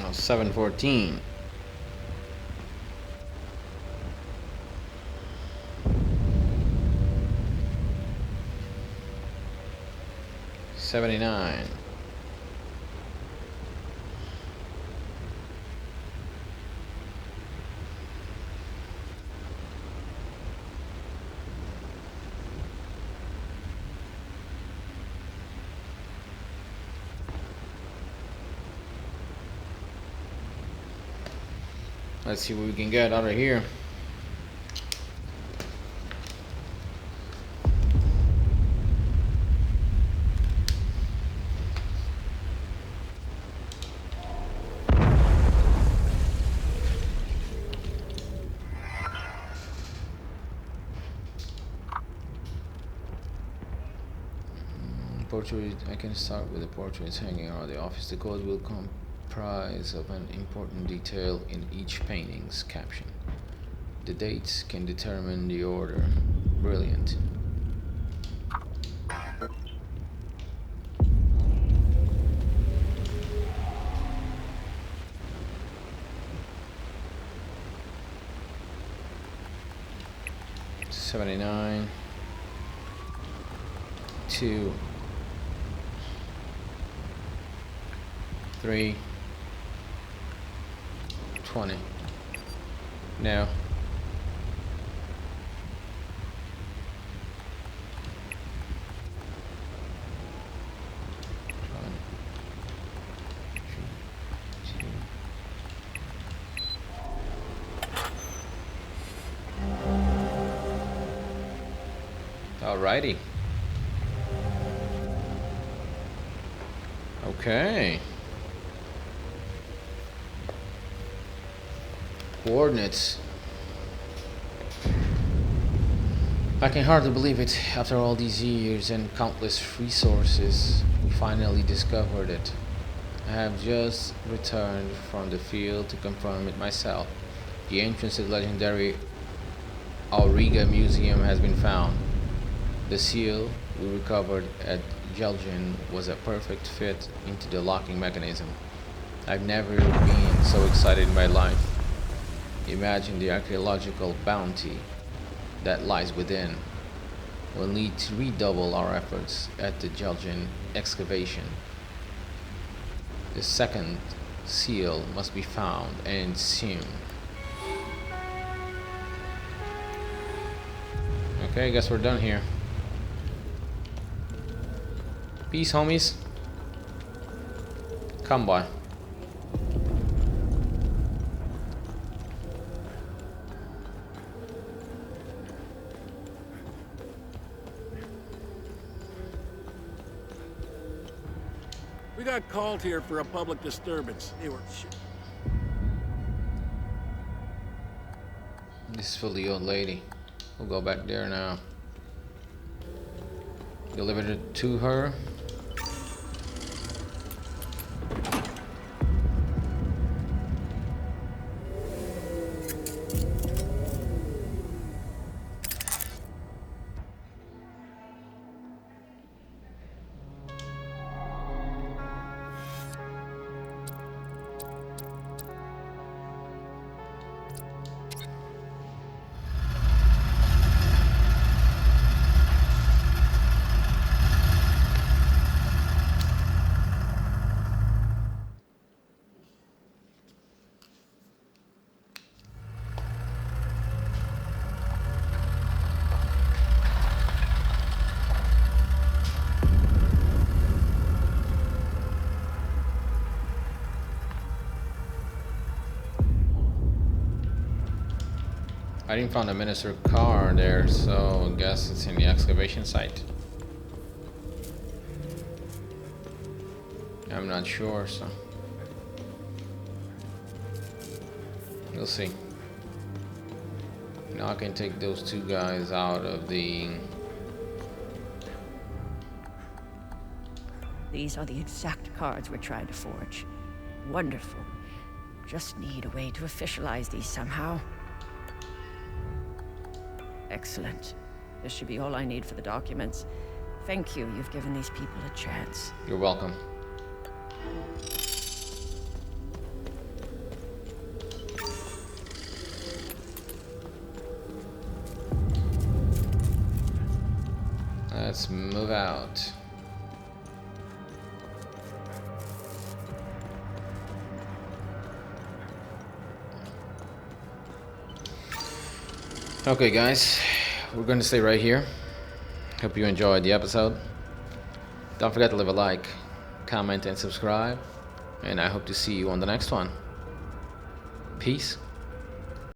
Oh, 714. $79. Let's see what we can get out of here. portrait. I can start with the portraits hanging around the office. The code will comprise of an important detail in each painting's caption. The dates can determine the order. Brilliant. $79, 2, 3, 20. Now. Alrighty. Okay. Coordinates. I can hardly believe it. After all these years and countless resources, we finally discovered it. I have just returned from the field to confirm it myself. The entrance to the legendary Auriga Museum has been found. The seal we recovered at Jelgin was a perfect fit into the locking mechanism. I've never been so excited in my life. Imagine the archaeological bounty that lies within. We'll need to redouble our efforts at the Jelgin excavation. The second seal must be found, and soon. Okay, I guess we're done here. Peace, homies. Come by. We got called here for a public disturbance. They were shit. This is for the old lady. We'll go back there now. Deliver it to her. I didn't find a minister car there, so I guess it's in the excavation site. I'm not sure, so we'll see. Now I can take those two guys out of the... These are the exact cards we're trying to forge. Wonderful. Just need a way to officialize these somehow. Excellent. This should be all I need for the documents. Thank you. You've given these people a chance. You're welcome. Let's move out. Okay guys, we're going to stay right here. Hope you enjoyed the episode. Don't forget to leave a like, comment and subscribe, and I hope to see you on the next one. Peace.